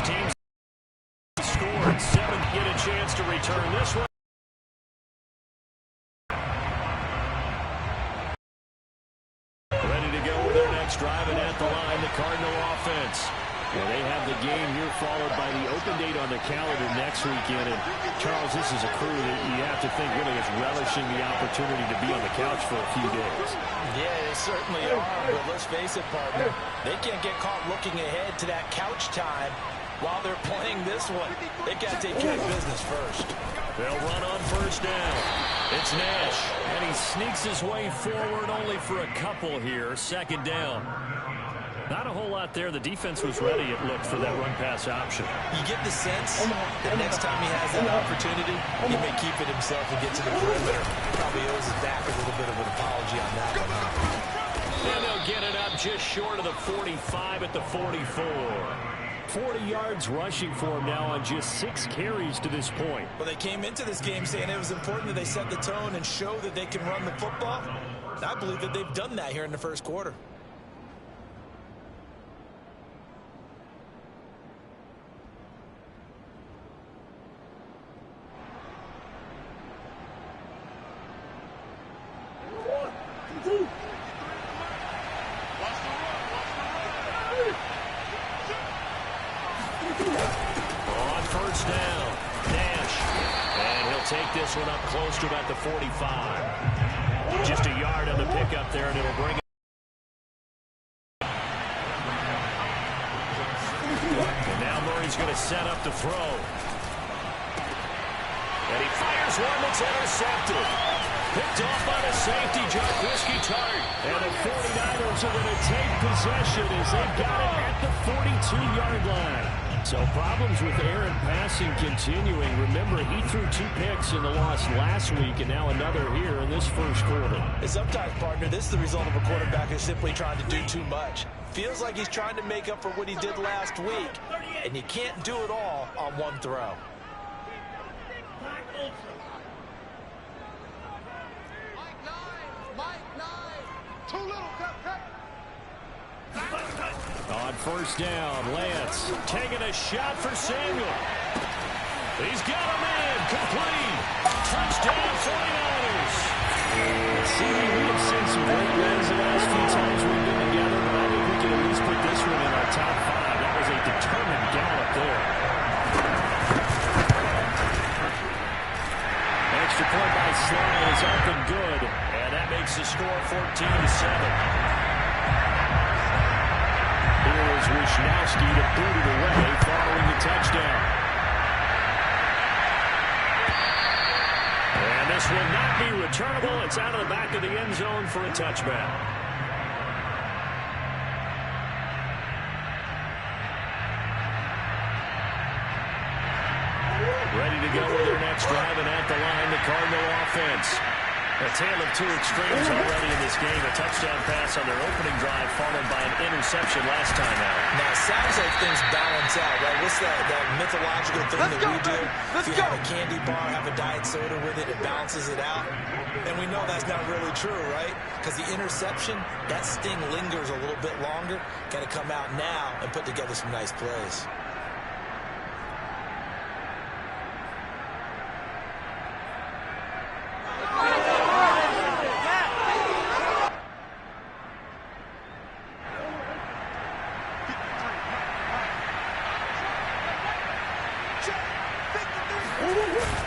teams scored 7. Get a chance to return this one. Ready to go with their next drive, and at the line, the Cardinal offense. Yeah, they have the game here followed by the open date on the calendar next weekend. And Charles, this is a crew that you have to think really is relishing the opportunity to be on the couch for a few days. Yeah, they certainly are. But let's face it, partner, they can't get caught looking ahead to that couch time while they're playing this one. They got to take care of business first. They'll run on first down. It's Nash, and he sneaks his way forward only for a couple here. Second down. Not a whole lot there. The defense was ready, it looked, for that run-pass option. You get the sense that next time he has that opportunity, he may keep it himself and get to the perimeter. Probably owes his back a little bit of an apology on that one. And they'll get it up just short of the 45 at the 44. 40 yards rushing for him now on just 6 carries to this point. Well, they came into this game saying it was important that they set the tone and show that they can run the football. And I believe that they've done that here in the first quarter. On first down, Nash. And he'll take this one up close to about the 45. Just a yard on the pickup there, and it'll bring it. And now Murray's going to set up the throw. And he fires one that's intercepted. Picked off by the safety, Jarquiski Tartt. And the 49ers are going to take possession as they got it at the 42-yard line. So problems with Aaron passing continuing. Remember, he threw 2 picks in the loss last week, and now another here in this first quarter. And sometimes, partner, this is the result of a quarterback who's simply trying to do too much. Feels like he's trying to make up for what he did last week, and you can't do it all on one throw. On first down, Lance taking a shot for Samuel. He's got him in, complete. Touchdown, 49ers. CD, we have seen some great runs the last few times we've been together, but I think we can at least put this one in our top 5. That was a determined gallop there. Extra point by Sly is up and good, and that makes the score 14-7. Here is Wishnowski to boot it away following the touchdown. And this will not be returnable. It's out of the back of the end zone for a touchback. Ready to go with their next drive, and at the line, the Cardinal offense. A tale of 2 extremes already in this game. A touchdown pass on their opening drive, followed by an interception last time out. Now, it sounds like things balance out, right? What's that mythological thing that we do? If you have a candy bar, have a diet soda with it, it balances it out. And we know that's not really true, right? Because the interception, that sting lingers a little bit longer. Got to come out now and put together some nice plays.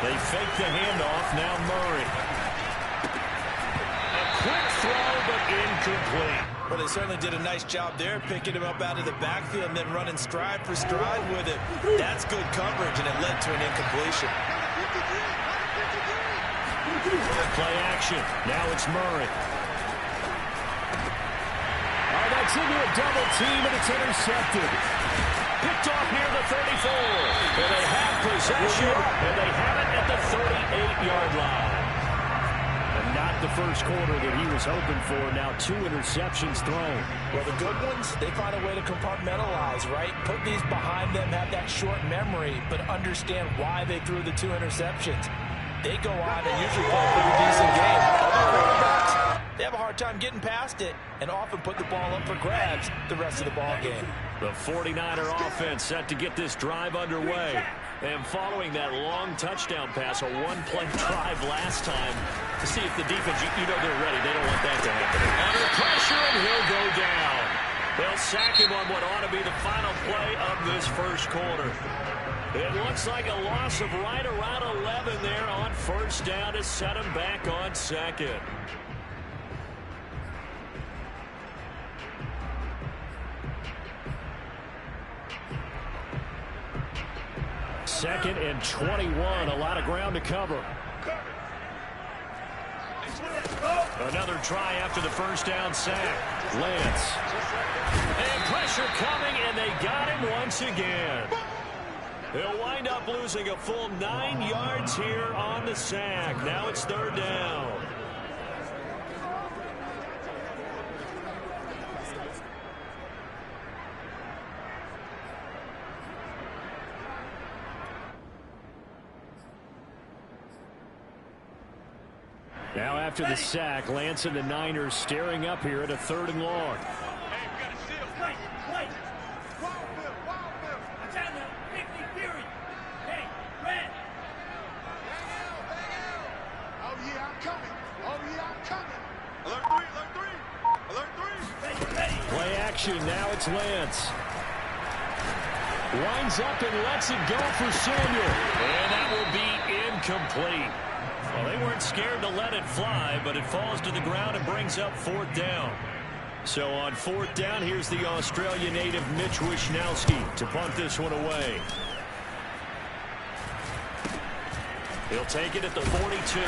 They fake the handoff, now Murray. A quick throw, but incomplete. Well, they certainly did a nice job there, picking him up out of the backfield and then running stride for stride with it. That's good coverage, and it led to an incompletion. Play action. Now it's Murray. Oh, that's into a double team, and it's intercepted. Picked off near the 34. And they have possession, and they have it at the 38-yard line. And not the first quarter that he was hoping for. Now 2 interceptions thrown. Well, the good ones, they find a way to compartmentalize, right? Put these behind them, have that short memory, but understand why they threw the 2 interceptions. They go on and usually play a pretty decent game. Other quarterbacks, they have a hard time getting past it and often put the ball up for grabs the rest of the ball game. The 49er offense set to get this drive underway. And following that long touchdown pass, a one-play drive last time, to see if the defense, you know they're ready. They don't want that to happen. Under pressure, and he'll go down. They'll sack him on what ought to be the final play of this first quarter. It looks like a loss of right around 11 there on first down to set him back on second. Second and 21, a lot of ground to cover. Another try after the first down sack. Lance. And pressure coming, and they got him once again. They'll wind up losing a full 9 yards here on the sack. Now it's third down. Now after the sack, Lance and the Niners staring up here at a 3rd and long. Play action, now it's Lance. Winds up and lets it go for Samuel. And that will be incomplete. Well, they weren't scared to let it fly, but it falls to the ground and brings up 4th down. So on 4th down, here's the Australia native Mitch Wishnowsky to punt this one away. He'll take it at the 42.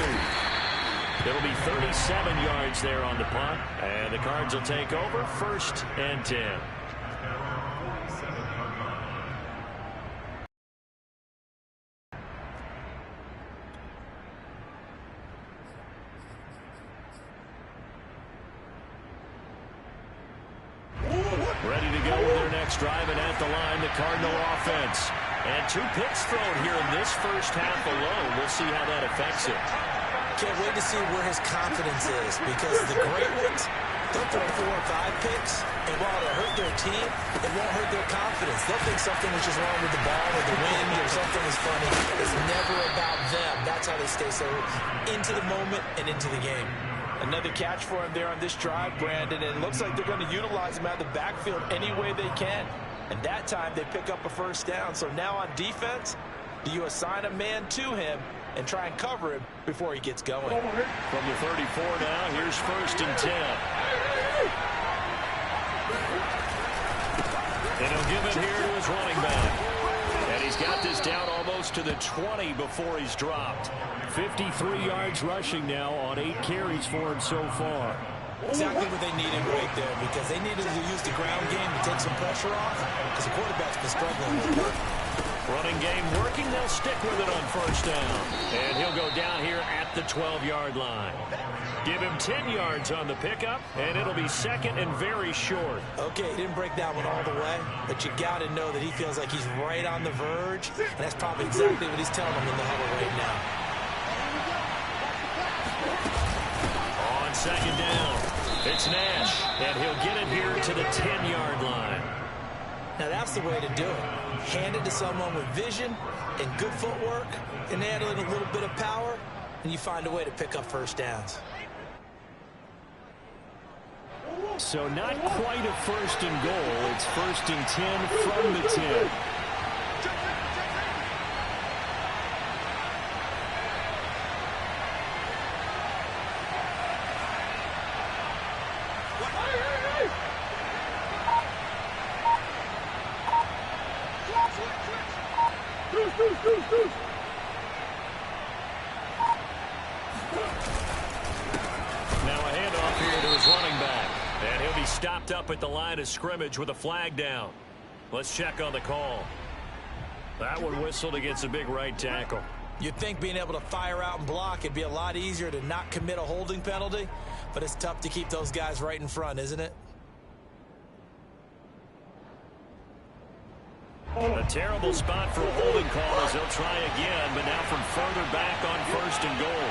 It'll be 37 yards there on the punt, and the Cards will take over 1st and 10. Ready to go with their next drive, and at the line, the Cardinal offense. And 2 picks thrown here in this first half alone. We'll see how that affects it. Can't wait to see where his confidence is, because the great ones, they'll throw 4 or 5 picks, and while it'll hurt their team, it won't hurt their confidence. They'll think something is just wrong with the ball or the wind or something is funny. It's never about them. That's how they stay so into the moment and into the game. Another catch for him there on this drive, Brandon, and it looks like they're going to utilize him out of the backfield any way they can. And that time they pick up a first down. So now on defense, do you assign a man to him and try and cover him before he gets going? From the 34 now, here's 1st and 10. And he'll give it here to his running back. And he's got this down almost to the 20 before he's dropped. 53 yards rushing now on 8 carries for him so far. Exactly what they needed right there, because they needed to use the ground game to take some pressure off, because the quarterback's been struggling with it. Running game working, they'll stick with it on first down. And he'll go down here at the 12-yard line. Give him 10 yards on the pickup, and it'll be 2nd and very short. Okay, he didn't break that one all the way, but you got to know that he feels like he's right on the verge, and that's probably exactly what he's telling him in the huddle right now. On 2nd down, it's Nash, and he'll get it here to the 10-yard line. Now that's the way to do it. Hand it to someone with vision and good footwork, and add in a little bit of power, and you find a way to pick up first downs. So not quite a 1st and goal. It's 1st and 10 from the 10. Now a handoff here to his running back. And he'll be stopped up at the line of scrimmage with a flag down. Let's check on the call. That one whistled against a big right tackle. You'd think being able to fire out and block, it'd be a lot easier to not commit a holding penalty, but it's tough to keep those guys right in front, isn't it? A terrible spot for a holding call as they'll try again, but now from further back on 1st and goal.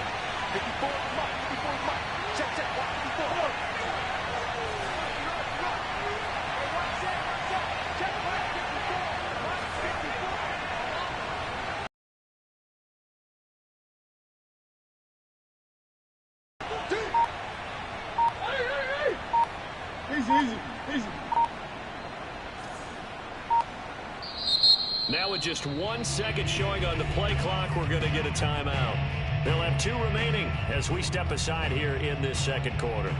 Easy. Now with just 1 second showing on the play clock, we're going to get a timeout. They'll have 2 remaining as we step aside here in this second quarter.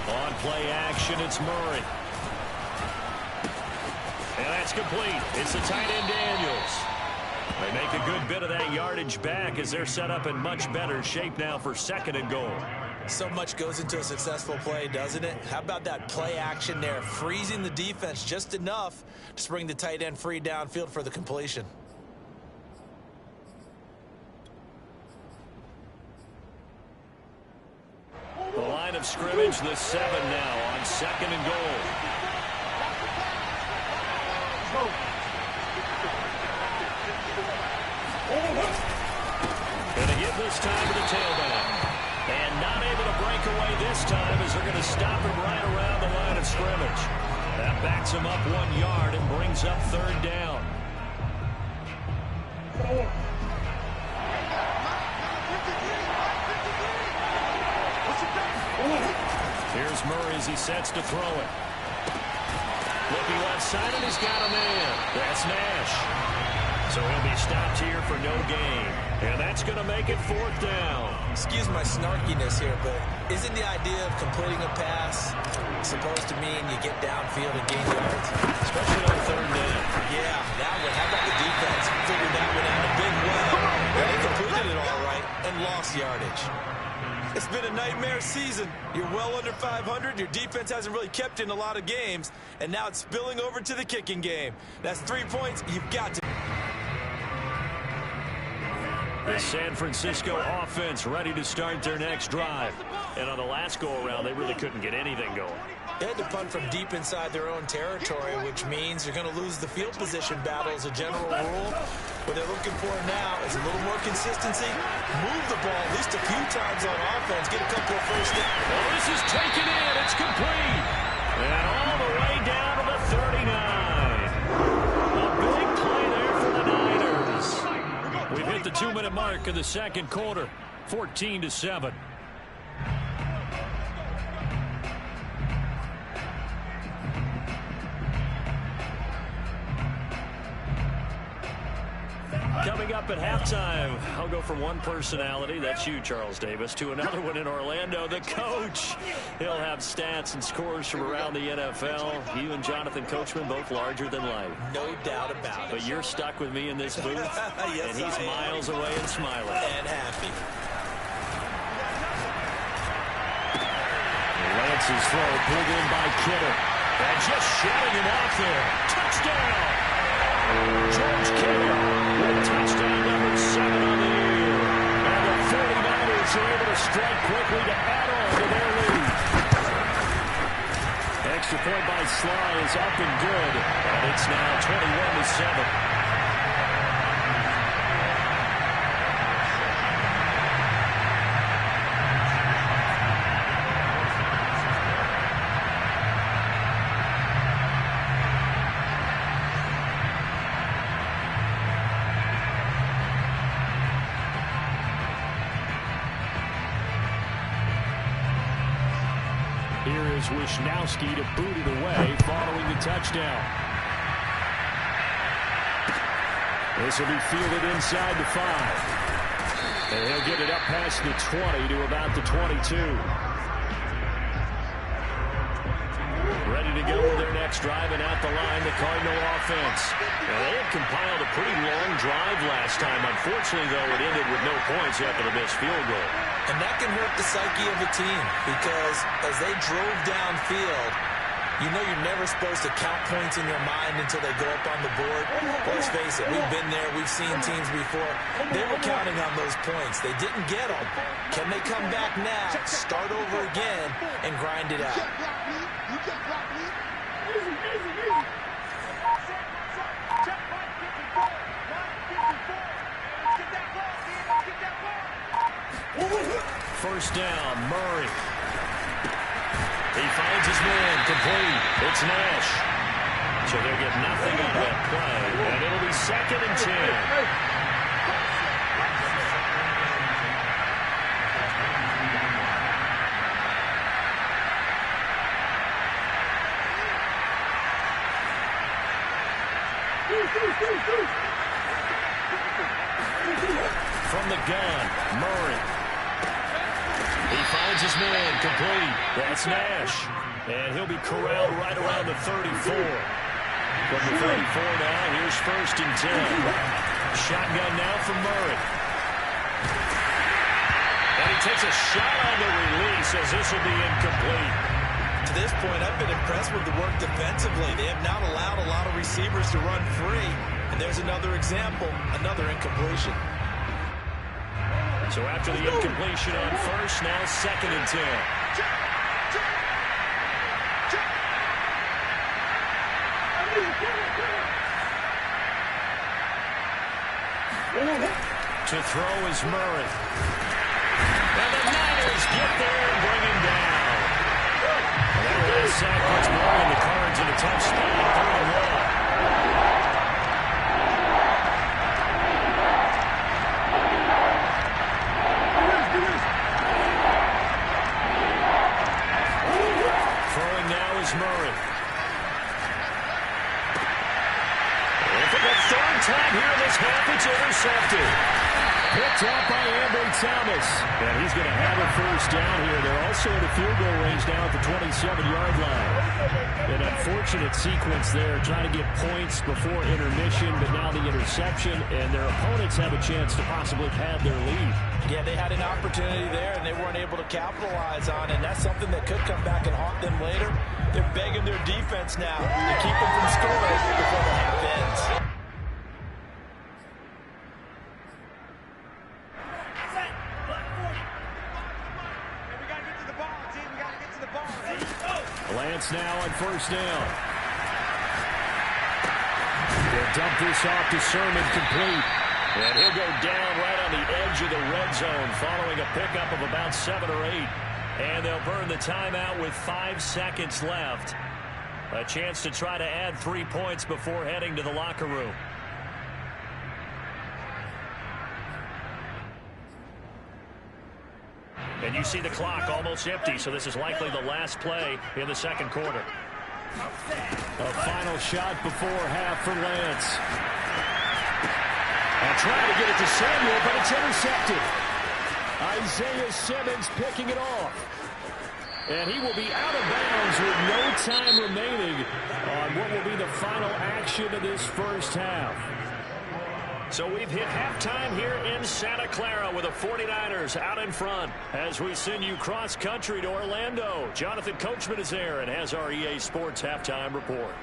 On play action, it's Murray. And that's complete. It's the tight end Daniels. They make a good bit of that yardage back as they're set up in much better shape now for 2nd and goal. So much goes into a successful play, doesn't it? How about that play action there, freezing the defense just enough to spring the tight end free downfield for the completion. The line of scrimmage, the 7 now on 2nd and goal. Going to give this time to the tailback. And not able to break away this time as they're going to stop him right around the line of scrimmage. That backs him up 1 yard and brings up 3rd down. Here's Murray as he sets to throw it. Looking left side, and he's got a man. That's Nash. So he'll be stopped here for no gain. And that's going to make it 4th down. Excuse my snarkiness here, but isn't the idea of completing a pass supposed to mean you get downfield and gain yards? Especially on 3rd down. Yeah, that one. How about the defense? Figured that one out a big well. And they completed it all right and lost yardage. It's been a nightmare season. You're well under 500. Your defense hasn't really kept in a lot of games. And now it's spilling over to the kicking game. That's 3 points you've got to. The San Francisco offense ready to start their next drive. And on the last go-around, they really couldn't get anything going. They had to punt from deep inside their own territory, which means you're going to lose the field position battle as a general rule. What they're looking for now is a little more consistency. Move the ball at least a few times on offense. Get a couple of first downs. Oh, this is taken in. It's complete. And all the way down to the 39. A big play there for the Niners. We've hit the 2-minute mark of the second quarter. 14-7. Coming up at halftime, I'll go from one personality, that's you, Charles Davis, to another one in Orlando, the coach. He'll have stats and scores from around the NFL. You and Jonathan Coachman, both larger than life. No doubt about it. But you're stuck with me in this booth, yes, and he's miles away and smiling. And happy. Lance's throw pulled in by Kittle. And just shutting him off there. Touchdown! George Kittle with touchdown number 7 on the year. And the 49ers are able to strike quickly to add on to their lead. Extra point by Sly is up and good. And it's now 21-7. Here is Wisnowski to boot it away following the touchdown. This will be fielded inside the 5. And he'll get it up past the 20 to about the 22. Ready to go with their next drive, and out the line, the Cardinal offense. Now, they had compiled a pretty long drive last time. Unfortunately, though, it ended with no points after the missed field goal. And that can hurt the psyche of a team because as they drove downfield, You know you're never supposed to count points in your mind until they go up on the board. Let's face it, we've been there. We've seen teams before. They were counting on those points. They didn't get them. Can they come back now, start over again, and grind it out? First down, Murray. He finds his man, complete. It's Nash. So they'll get nothing on that play, and it'll be 2nd and 10. From the gun, Murray. He finds his man, complete. That's Nash. And he'll be corralled right around the 34. From the 34 now, here's 1st and 10. Shotgun now from Murray. And he takes a shot on the release as this will be incomplete. To this point, I've been impressed with the work defensively. They have not allowed a lot of receivers to run free. And there's another example, another incompletion. So after the incompletion on 1st, now 2nd and 10. To throw is Murray. And the Niners get there and bring him down. And that last sack puts Murray in the cards in a tough spot, 3rd and 1. Throwing now is Murray. And for the 3rd time here in this half, it's intercepted. Picked up by Ambry Thomas. And he's going to have a 1st down here. They're also in the field goal range now at the 27-yard line. An unfortunate sequence there, trying to get points before intermission, but now the interception, and their opponents have a chance to possibly pad their lead. Yeah, they had an opportunity there, and they weren't able to capitalize on it, and that's something that could come back and haunt them later. They're begging their defense now to keep them from scoring before the half ends. Lance now on 1st down. They'll dump this off to Sermon, complete. And he'll go down right on the edge of the red zone following a pickup of about 7 or 8. And they'll burn the timeout with 5 seconds left. A chance to try to add 3 points before heading to the locker room. And you see the clock almost empty, so this is likely the last play in the 2nd quarter. A final shot before half for Lance. And trying to get it to Samuel, but it's intercepted. Isaiah Simmons picking it off. And he will be out of bounds with no time remaining on what will be the final action of this 1st half. So we've hit halftime here in Santa Clara with the 49ers out in front as we send you cross-country to Orlando. Jonathan Coachman is there and has our EA Sports halftime report.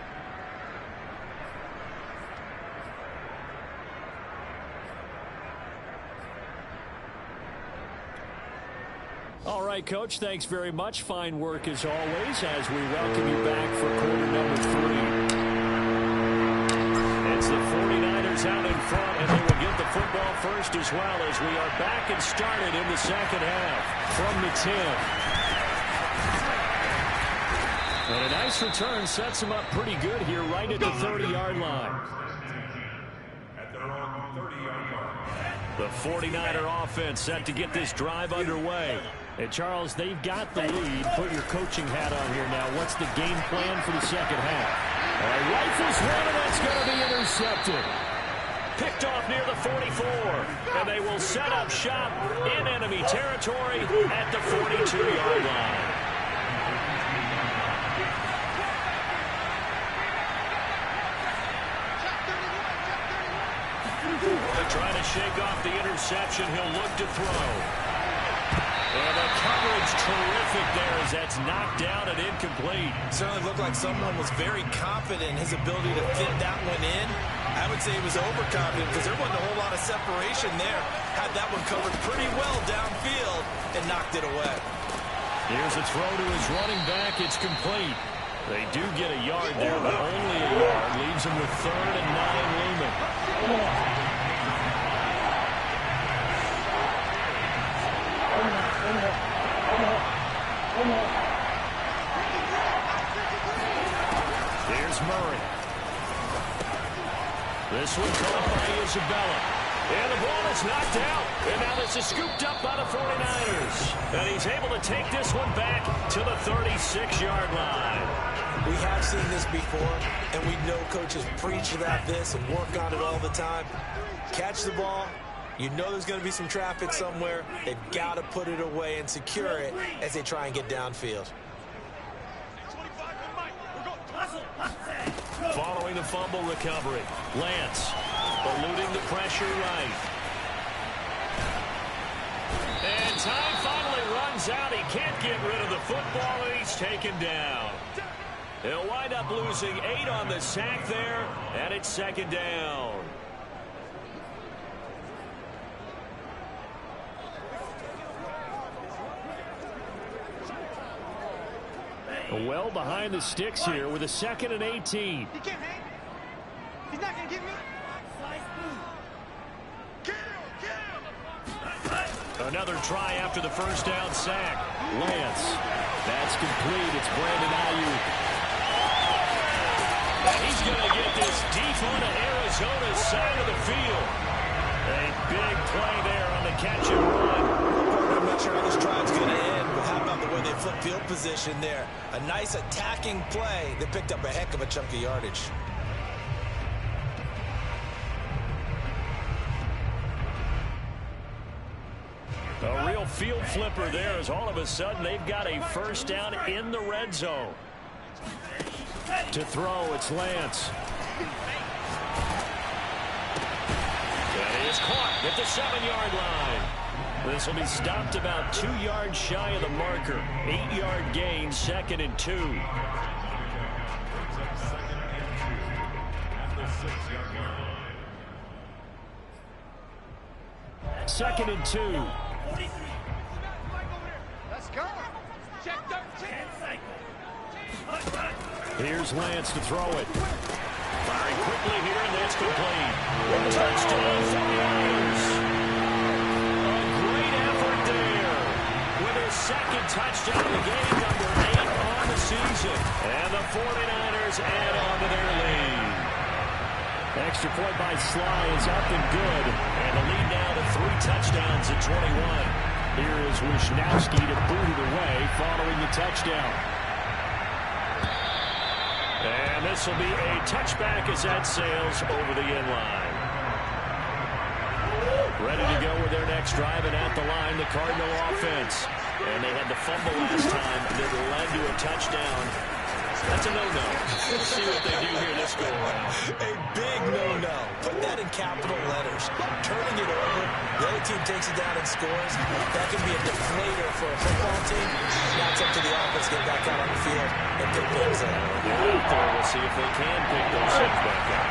All right, Coach, thanks very much. Fine work as always as we welcome you back for quarter number 3. It's the 49ers out in front, and they will get the football first as well as we are back and started in the 2nd half from the 10. And a nice return sets them up pretty good here right at the 30-yard line. The 49er offense set to get this drive underway. And, Charles, they've got the lead. Put your coaching hat on here now. What's the game plan for the 2nd half? Rifles one, and that's going to be intercepted. Picked off near the 44. And they will set up shop in enemy territory at the 42-yard line. Trying to shake off the interception. He'll look to throw. And the coverage terrific perfect there as that's knocked down and incomplete. Certainly looked like someone was very confident in his ability to fit that one in. I would say he was overconfident because there wasn't a whole lot of separation there. Had that one covered pretty well downfield and knocked it away. Here's a throw to his running back. It's complete. They do get a yard there, but only a yard. Leaves him with 3rd and 9 looming. Here's Murray. This one caught by Isabella. And the ball is knocked out. And now this is scooped up by the 49ers. And he's able to take this one back to the 36-yard line. We have seen this before, and we know coaches preach about this and work on it all the time. Catch the ball. You know there's going to be some traffic somewhere. They've got to put it away and secure it as they try and get downfield. Following the fumble recovery, Lance eluding the pressure right. And time finally runs out. He can't get rid of the football, and he's taken down. He'll wind up losing 8 on the sack there, and it's 2nd down. Well behind the sticks here with a 2nd and 18. He can't hang. He's not going to get me. Another try after the first down sack. Lance. That's complete. It's Brandon Ayuk. And he's going to get this deep onto Arizona's side of the field. A big play there on the catch and run. I'm not sure how this drive's going to end, but how about the way they flip field position there? A nice attacking play. They picked up a heck of a chunk of yardage. A real field flipper there as all of a sudden they've got a first down in the red zone. To throw, it's Lance. That is caught at the 7-yard line. This will be stopped about 2 yards shy of the marker. 8-yard gain, 2nd and 2. Second and 2. Let's go. Check 13. Here's Lance to throw it. Firing quickly here, and that's complete. Touchdown, 49ers. A great effort there. With his 2nd touchdown of the game, number 8 on the season. And the 49ers add on to their lead. Extra point by Sly is up and good. And the lead now to 3 touchdowns at 21. Here is Wishnowski to boot it away following the touchdown. And this will be a touchback as that sails over the end line. Ready to go with their next drive, and at the line, the Cardinal offense. And they had the fumble last time that led to a touchdown. That's a no-no. Let's see what they do here this go around. A big no-no. Put that in capital letters. Turning it over, the other team takes it down and scores. That can be a deflator for a football team. Now it's up to the offense to get back out on the field and pick things up. They're out there. We'll see if they can pick those things back up.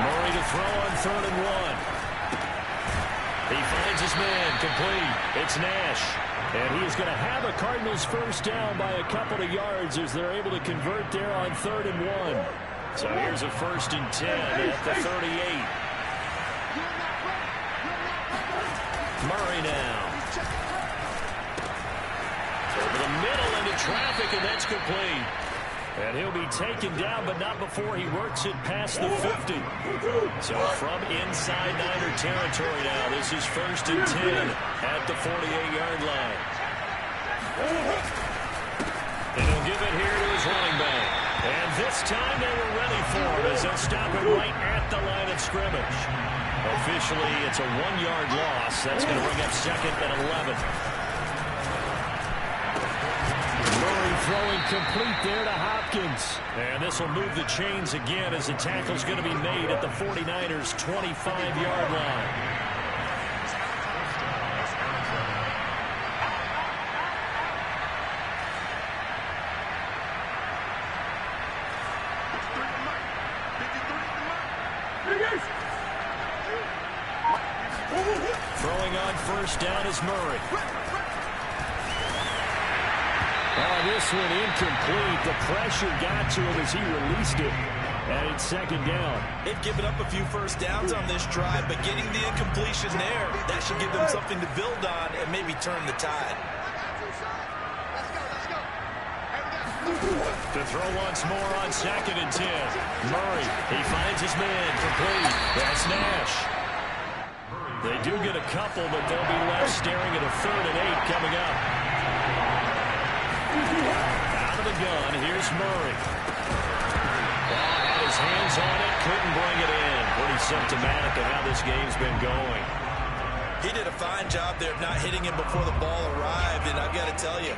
Murray to throw on 3rd and 1. He finds his man, complete. It's Nash. And he is going to have a Cardinals first down by a couple of yards as they're able to convert there on 3rd and 1. So here's a 1st and 10 at the 38. Murray now. Over the middle into traffic, and that's complete. And he'll be taken down, but not before he works it past the 50. So from inside Niner territory now, this is 1st and 10 at the 48-yard line. And he'll give it here to his running back. And this time they were ready for it as they'll stop it right at the line of scrimmage. Officially, it's a 1-yard loss. That's going to bring up 2nd and 11. Throwing complete there to Hopkins. And this will move the chains again as the tackle's going to be made at the 49ers' 25-yard line. Throwing on first down is Murray. Oh, this one incomplete. The pressure got to him as he released it. And it's second down. They've given up a few first downs on this drive, but getting the incompletion there, that should give them something to build on and maybe turn the tide. To throw once more on 2nd and 10. Murray, he finds his man, complete. That's Nash. They do get a couple, but they'll be left staring at a 3rd and 8 coming up. Out of the gun, here's Murray. Had his hands on it, couldn't bring it in. Pretty symptomatic of how this game's been going. He did a fine job there of not hitting him before the ball arrived, and I've got to tell you,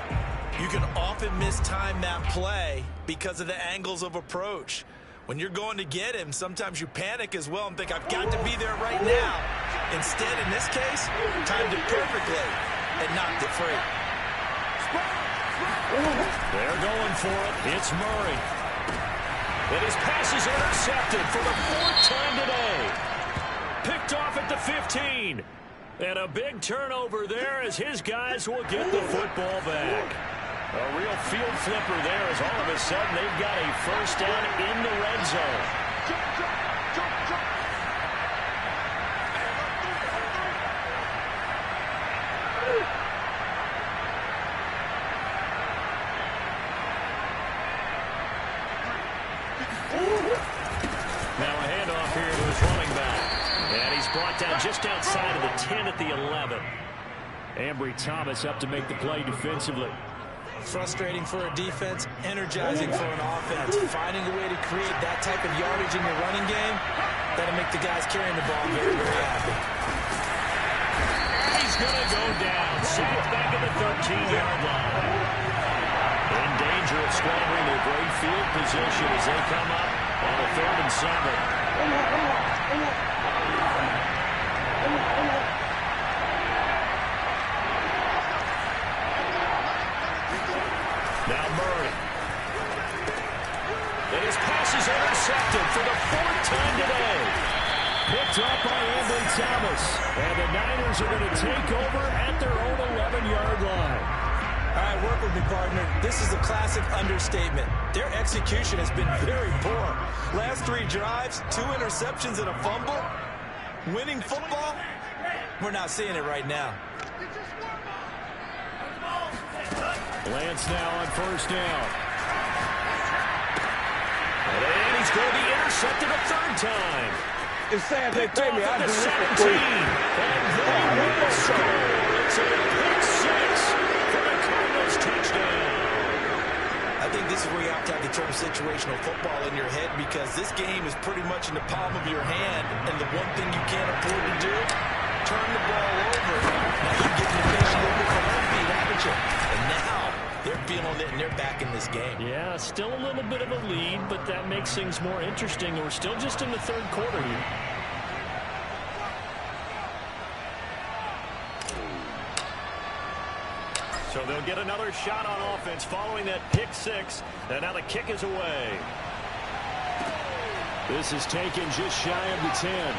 you can often mistime that play because of the angles of approach. When you're going to get him, sometimes you panic as well and think, I've got to be there right now. Instead, in this case, timed it perfectly and knocked it free. They're going for it. It's Murray. And his pass is intercepted for the 4th time today. Picked off at the 15. And a big turnover there as his guys will get the football back. A real field flipper there as all of a sudden they've got a first down in the red zone. Now a handoff here to his running back. And he's brought down just outside of the 10 at the 11. Ambry Thomas up to make the play defensively. Frustrating for a defense, energizing for an offense. Finding a way to create that type of yardage in your running game, that'll make the guys carrying the ball very, very happy. He's going to go down. Sacked back at the 13-yard line. In danger of squandering their great field position as they come up on a 3rd and 7. Now Murray. And his pass is intercepted for the 4th time today. Picked up by Ambry Thomas. And the Niners are going to take over at their own 11-yard line. All right, work with me, partner. This is a classic understatement. Their execution has been very poor. Last 3 drives, 2 interceptions and a fumble. Winning football? We're not seeing it right now. Lance now on first down. And he's going to be intercepted a 3rd time. It's sad they pay me. I do this 17. for free. And they will score. It's a pick 6 for the Cardinals touchdown. I think this is where you have to have the term situational football in your head because this game is pretty much in the palm of your hand. And the one thing you can't afford to do, turn the ball over. Now you're getting the fish a little bit from their feet, haven't you? And now they're feeling it and they're back in this game. Yeah, still a little bit of a lead, but that makes things more interesting. We're still just in the 3rd quarter here. So they'll get another shot on offense following that pick 6. And now the kick is away. This is taken just shy of the 10.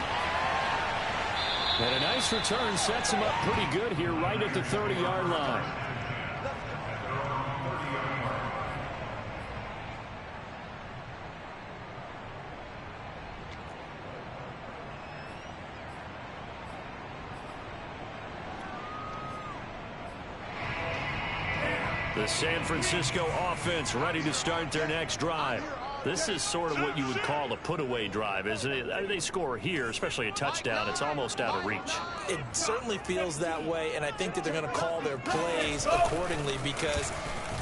And a nice return sets him up pretty good here right at the 30-yard line. The San Francisco offense ready to start their next drive. This is sort of what you would call a put-away drive, isn't it? They score here, especially a touchdown. It's almost out of reach. It certainly feels that way, and I think that they're going to call their plays accordingly because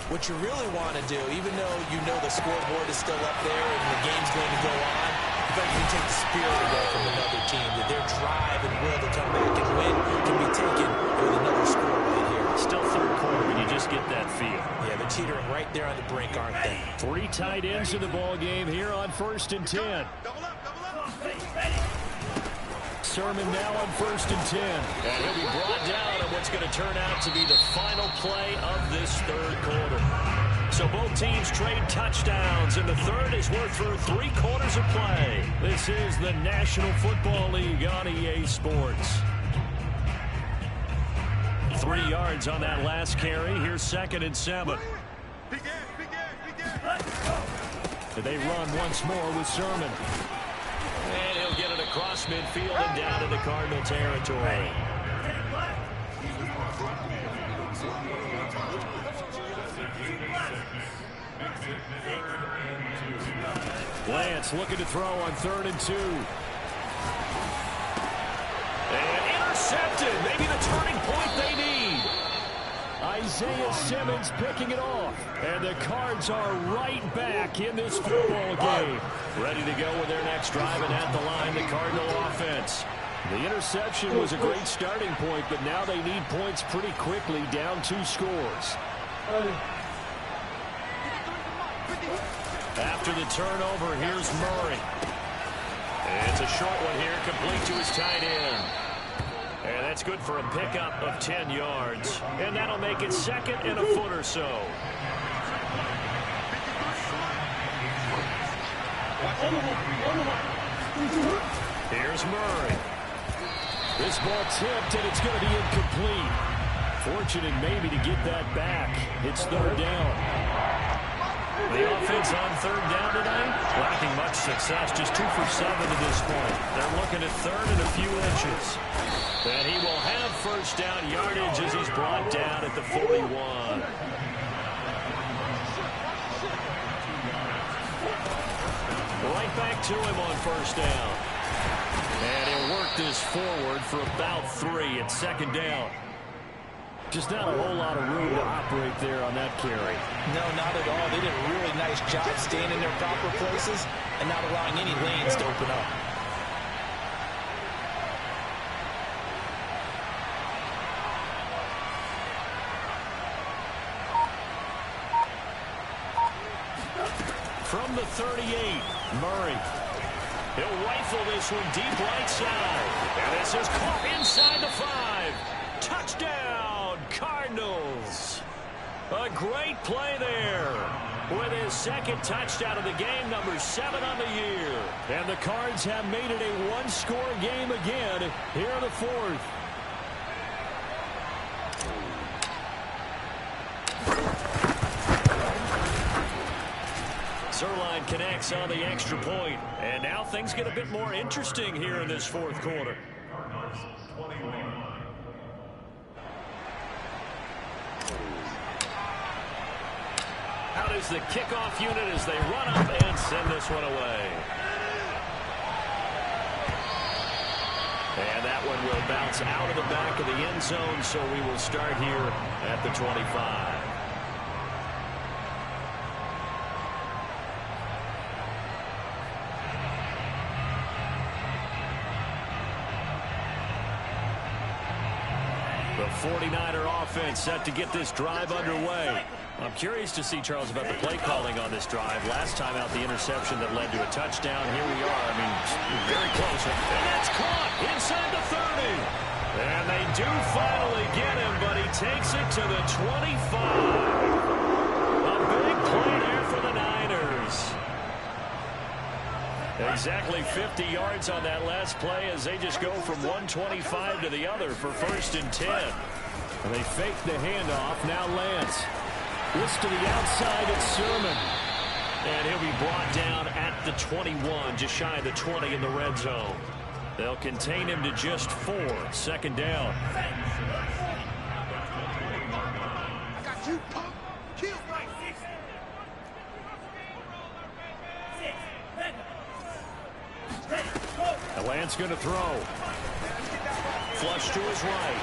what you really want to do, even though you know the scoreboard is still up there and the game's going to go on, you feel like you can take the spirit away from another team, that their drive and will to come back and win can be taken with another score right here. Still 3rd quarter, and you just get that feel. Yeah, they're teetering right there on the brink, aren't they? 3 tight ends in the ball game here on 1st and 10. Sermon now on 1st and 10. And he'll be brought down on what's going to turn out to be the final play of this 3rd quarter. So both teams trade touchdowns, and the 3rd as we're through 3 quarters of play. This is the National Football League on EA Sports. 3 yards on that last carry. Here's 2nd and 7. They run once more with Sermon. And he'll get it across midfield and down into Cardinal territory. Lance looking to throw on 3rd and 2. And intercepted. Maybe the turning point they need. Isaiah Simmons picking it off. And the Cards are right back in this football game. Ready to go with their next drive, and at the line, the Cardinal offense. The interception was a great starting point, but now they need points pretty quickly, down 2 scores. After the turnover, here's Murray. And it's a short one here, complete to his tight end. And that's good for a pickup of 10 yards. And that'll make it 2nd and a foot or so. Here's Murray. This ball tipped, and it's going to be incomplete. Fortunate maybe to get that back. It's 3rd down. The offense on 3rd down tonight, lacking much success, just 2 for 7 to this point. They're looking at 3rd and a few inches. And he will have 1st down yardage as he's brought down at the 41. Right back to him on 1st down. And he'll work this forward for about 3 at 2nd down. Just not a whole lot of room to operate there on that carry. No, not at all. They did a really nice job staying in their proper places and not allowing any lanes to open up. From the 38, Murray. He'll rifle this one deep right side. And this is caught inside the 5. Touchdown, Cardinals. A great play there. With his 2nd touchdown of the game, number 7 on the year. And the Cards have made it a 1-score game again here in the 4th. Zuerlein connects on the extra point. And now things get a bit more interesting here in this 4th quarter. Out is the kickoff unit as they run up and send this one away. And that one will bounce out of the back of the end zone, so we will start here at the 25. The 49er offense set to get this drive underway. I'm curious to see, Charles, about the play calling on this drive. Last time out, the interception that led to a touchdown. Here we are. I mean, very close. And that's caught inside the 30. And they do finally get him, but he takes it to the 25. A big play there for the Niners. Exactly 50 yards on that last play as they just go from 125 to the other for 1st and 10. And they fake the handoff. Now Lance. This to the outside, it's Sermon. And he'll be brought down at the 21, just shy of the 20 in the red zone. They'll contain him to just 4, 2nd down. I got you, punk. Kill. Lance going to throw. Flush to his right.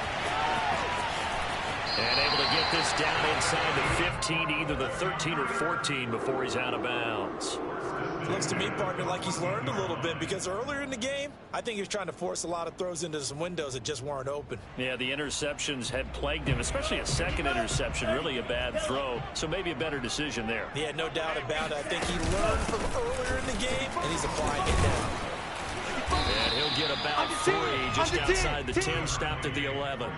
And able to get this down inside the 15, either the 13 or 14 before he's out of bounds. Looks to me, partner, like he's learned a little bit because earlier in the game, I think he was trying to force a lot of throws into some windows that just weren't open. Yeah, the interceptions had plagued him, especially a 2nd interception, really a bad throw. So maybe a better decision there. Yeah, no doubt about it. I think he learned from earlier in the game, and he's applying it now. And he'll will get about 3 just outside the 10, stopped at the 11.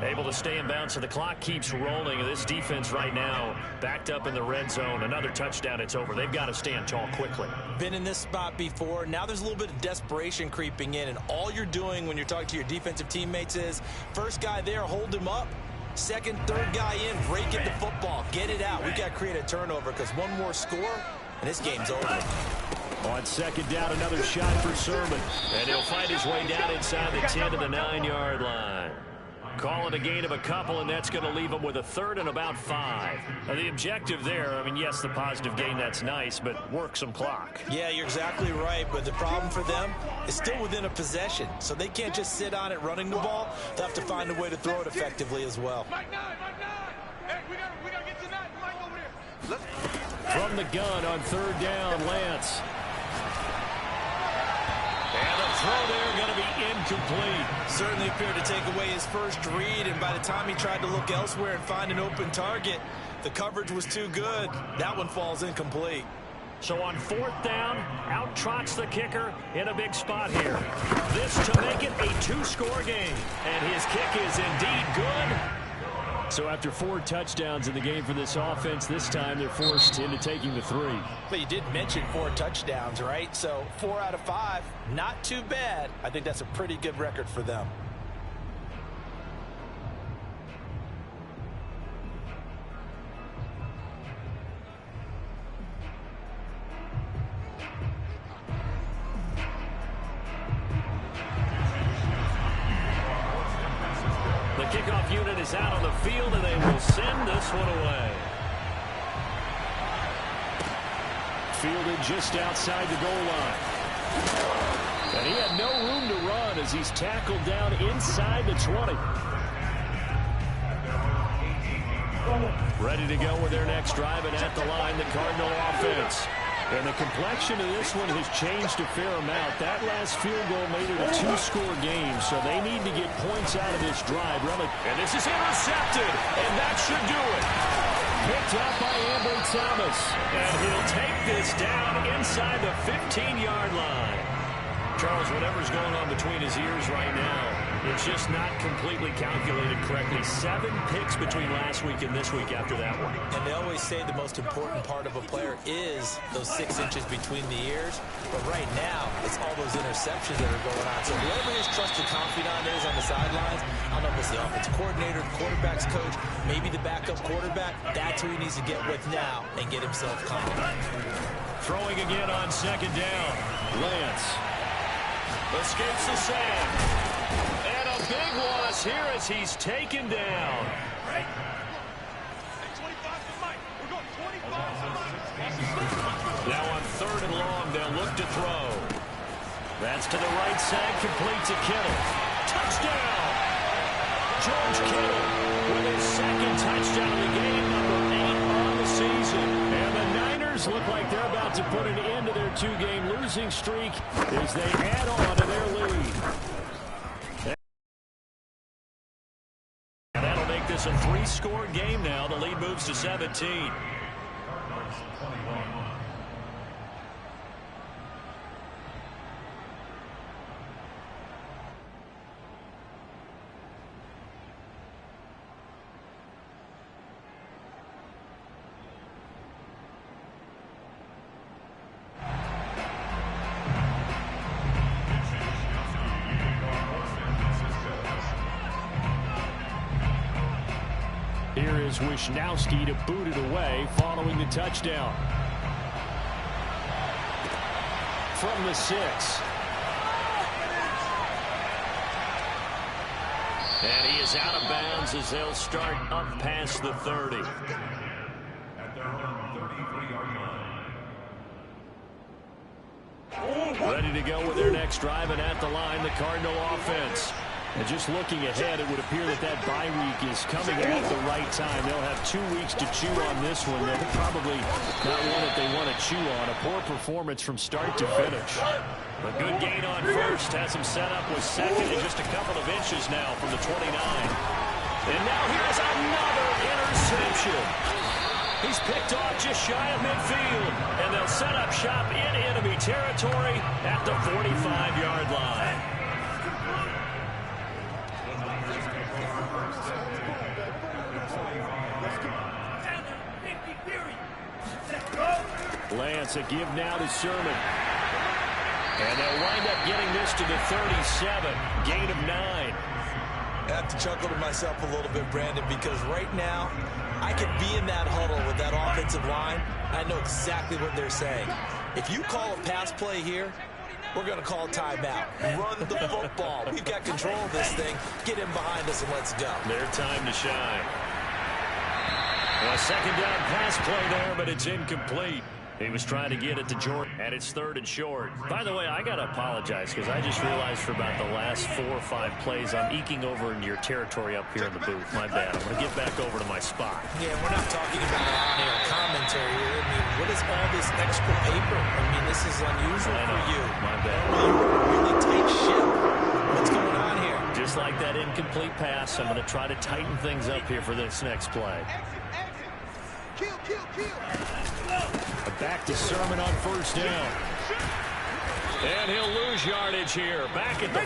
Able to stay in bounds, so the clock keeps rolling. This defense right now backed up in the red zone. Another touchdown, it's over. They've got to stand tall quickly. Been in this spot before. Now there's a little bit of desperation creeping in, and all you're doing when you're talking to your defensive teammates is first guy there, hold him up. Second, third guy in, break it the football. Get it out. We've got to create a turnover because one more score, and this game's over. On second down, another shot for Sermon. And he'll find his way down inside the 10 to the 9-yard line. Call it a gain of a couple, and that's going to leave them with a third and about 5. Now, the objective there, I mean, yes, the positive gain, that's nice, but work some clock. Yeah, you're exactly right, but the problem for them is still within a possession, so they can't just sit on it running the ball. They'll have to find a way to throw it effectively as well. Mike 9. Hey, we gotta get to 9. Mike over there. From the gun on third down, Lance. And the throw there going to be incomplete. Certainly appeared to take away his first read, and by the time he tried to look elsewhere and find an open target, the coverage was too good. That one falls incomplete. So on fourth down, out trots the kicker in a big spot here. This to make it a 2-score game. And his kick is indeed good. So after 4 touchdowns in the game for this offense, this time they're forced into taking the 3. But you did mention 4 touchdowns, right? So 4 out of 5, not too bad. I think that's a pretty good record for them. The kickoff unit is out on the field, and they will send this one away. Fielded just outside the goal line. And he had no room to run as he's tackled down inside the 20. Ready to go with their next drive, and at the line, the Cardinal offense. And the complexion of this one has changed a fair amount. That last field goal made it a 2-score game, so they need to get points out of this drive. And this is intercepted, and that should do it. Picked up by Ambry Thomas, and he'll take this down inside the 15-yard line. Charles, whatever's going on between his ears right now, it's just not completely calculated correctly. 7 picks between last week and this week after that one. And they always say the most important part of a player is those 6 inches between the ears. But right now, it's all those interceptions that are going on. So whoever his trusted confidant is on the sidelines, I don't know if it's the offensive coordinator, the quarterback's coach, maybe the backup quarterback, that's who he needs to get with now and get himself confident. Throwing again on second down. Lance escapes the sack. And a big loss here as he's taken down. Now on third and long, they'll look to throw. That's to the right side, complete to Kittle. Touchdown! George Kittle with his second touchdown of the game, number 8 on the season. And the Niners look like they're about to put an end to their 2-game losing streak as they add on to their lead. And that'll make this a 3-score game now. The lead moves to 17. Here is Wishnowski to boot it away following the touchdown. From the 6. And he is out of bounds as they'll start up past the 30. Ready to go with their next drive, and at the line, the Cardinal offense. And just looking ahead, it would appear that that bye week is coming at the right time. They'll have 2 weeks to chew on this one. They're probably not one that they want to chew on. A poor performance from start to finish. A good gain on first has him set up with second and just a couple of inches now from the 29. And now here's another interception. He's picked off just shy of midfield, and they'll set up shop in enemy territory at the 45-yard line. Lance, a give now to Sermon. And they'll wind up getting this to the 37, gain of 9. I have to chuckle to myself a little bit, Brandon, because right now I could be in that huddle with that offensive line. I know exactly what they're saying. If you call a pass play here, we're going to call timeout. Run the football. We've got control of this thing. Get in behind us and let's go. Their time to shine. Well, a second down pass play there, but it's incomplete. He was trying to get it to Jordan, and it's 3rd and short. By the way, I got to apologize because I just realized for about the last 4 or 5 plays, I'm eking over into your territory up here in the booth. My bad. I'm going to get back over to my spot. Yeah, we're not talking about on-air commentary here. I mean, what is all this extra paper? I mean, this is unusual for you. My bad. You're a really tight ship. What's going on here? Just like that incomplete pass, I'm going to try to tighten things up here for this next play. Back to Sermon on 1st down. And he'll lose yardage here. Back at the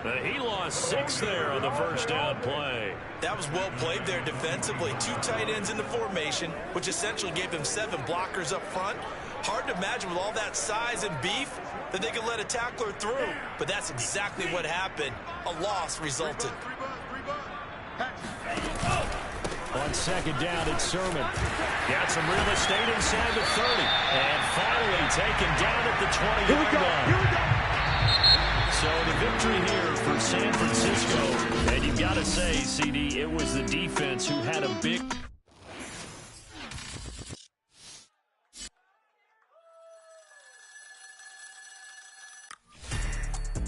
41. He lost 6 there on the 1st down play. That was well played there defensively. 2 tight ends in the formation, which essentially gave them 7 blockers up front. Hard to imagine with all that size and beef that they could let a tackler through. But that's exactly what happened. A loss resulted. On 2nd down, it's Sermon. Got some real estate inside the 30. And finally taken down at the 20-yard line. So the victory here for San Francisco. And you've got to say, CD, it was the defense who had a big...